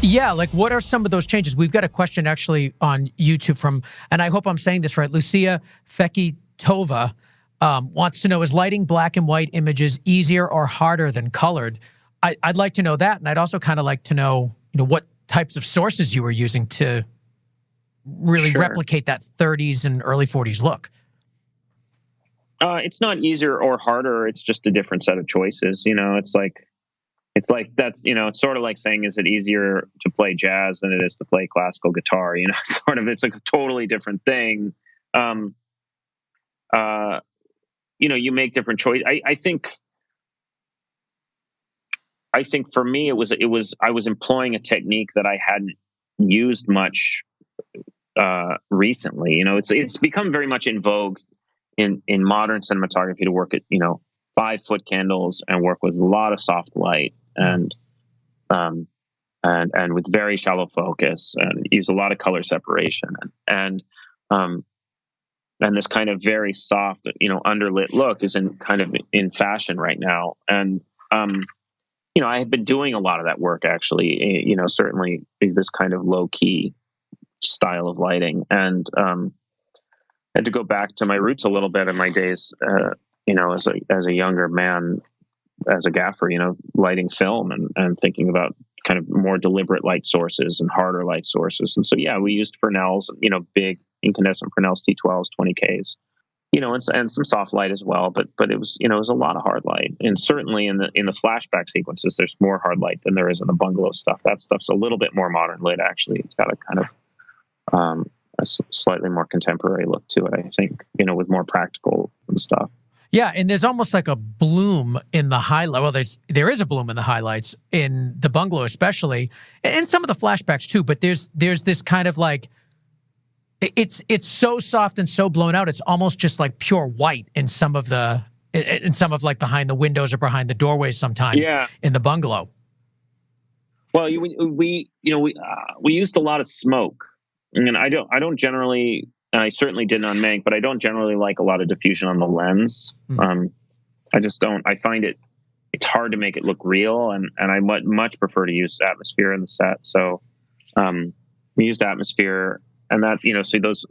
Yeah, like what are some of those changes? We've got a question actually on YouTube from, and I hope I'm saying this right, Lucia Fekitova wants to know, is lighting black and white images easier or harder than colored? I'd like to know that, and I'd also kind of like to know, what types of sources you were using to really replicate that 30s and early 40s look. It's not easier or harder. It's just a different set of choices. It's like that's, it's sort of like saying, is it easier to play jazz than it is to play classical guitar? It's like a totally different thing. You make different choices. I think for me, I was employing a technique that I hadn't used much recently. It's become very much in vogue in modern cinematography to work at 5-foot candles and work with a lot of soft light and with very shallow focus and use a lot of color separation and this kind of very soft underlit look is in fashion right now. And I had been doing a lot of that work actually, certainly this kind of low key style of lighting, and had to go back to my roots a little bit in my days, as a younger man, as a gaffer, lighting film and thinking about kind of more deliberate light sources and harder light sources. And so, we used Fresnels, big incandescent Fresnels T12s, 20Ks, and some soft light as well. But it was a lot of hard light. And certainly in the flashback sequences, there's more hard light than there is in the bungalow stuff. That stuff's a little bit more modern lit, actually. It's got a kind of a slightly more contemporary look to it, I think, with more practical stuff. Yeah, and there's almost like a bloom in the highlight. Well, there is a bloom in the highlights in the bungalow, especially, and some of the flashbacks too. But there's this kind of like, it's so soft and so blown out. It's almost just like pure white in some of like behind the windows or behind the doorways sometimes. Yeah. In the bungalow. Well, we used a lot of smoke, and I don't generally. And I certainly didn't on Mank, but I don't generally like a lot of diffusion on the lens. I just don't. I find it's hard to make it look real, and I much prefer to use atmosphere in the set. So we used atmosphere, and that so those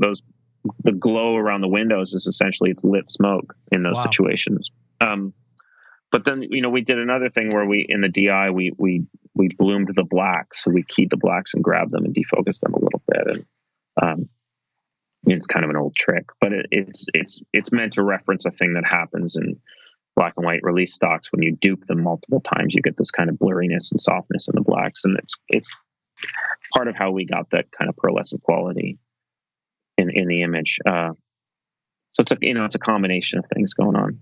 the glow around the windows is essentially it's lit smoke in those situations. But then we did another thing where we in the DI we bloomed the blacks, so we keyed the blacks and grabbed them and defocused them a little bit, and it's kind of an old trick, but it's meant to reference a thing that happens in black and white release stocks. When you dupe them multiple times, you get this kind of blurriness and softness in the blacks, and it's part of how we got that kind of pearlescent quality in the image. So it's a combination of things going on.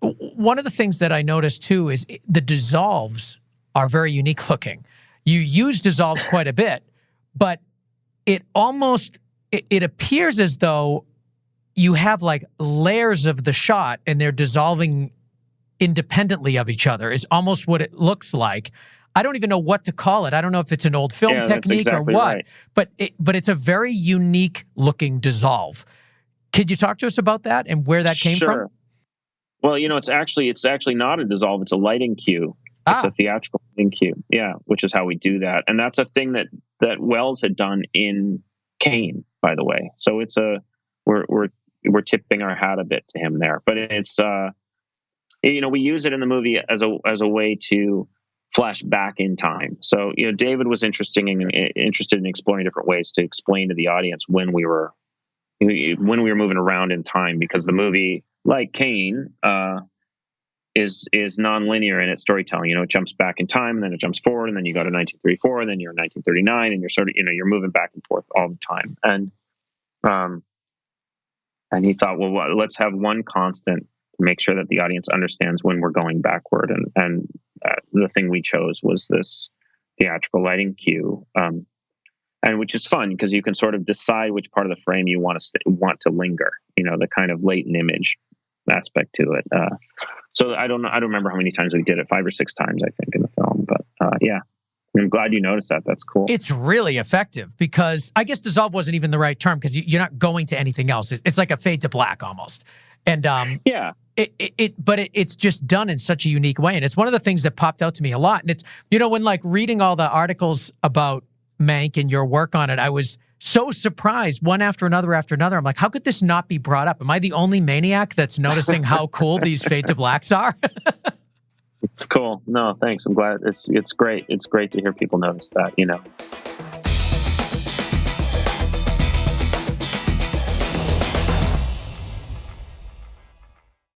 One of the things that I noticed too is the dissolves are very unique looking. You use dissolves quite a bit, but it appears as though you have like layers of the shot and they're dissolving independently of each other is almost what it looks like. I don't even know what to call it. I don't know if it's an old film technique exactly or what, right. but it's a very unique looking dissolve. Could you talk to us about that and where that came from? Well, it's actually not a dissolve. It's a lighting cue. It's a theatrical lighting cue. Yeah. Which is how we do that. And that's a thing that Wells had done in Kane, by the way. So we're tipping our hat a bit to him there, but it's we use it in the movie as a way to flash back in time. So David was interested in exploring different ways to explain to the audience when we were moving around in time, because the movie, like Kane, is nonlinear in its storytelling. It jumps back in time, and then it jumps forward, and then you go to 1934, and then you're in 1939, and you're sort of, you're moving back and forth all the time. And he thought, well, let's have one constant to make sure that the audience understands when we're going backward. And the thing we chose was this theatrical lighting cue, and which is fun because you can sort of decide which part of the frame you want to linger. The kind of latent image aspect to it. So I don't remember how many times we did it, 5 or 6 times, I think, in the film. But yeah, I'm glad you noticed that. That's cool. It's really effective because I guess dissolve wasn't even the right term because you're not going to anything else. It's like a fade to black almost. And yeah. it's just done in such a unique way. And it's one of the things that popped out to me a lot. And it's, when like reading all the articles about Mank and your work on it, I was so surprised one after another. I'm like, how could this not be brought up? Am I the only maniac that's noticing how cool these fade to blacks are? It's cool. No, thanks. I'm glad. It's great. It's great to hear people notice that,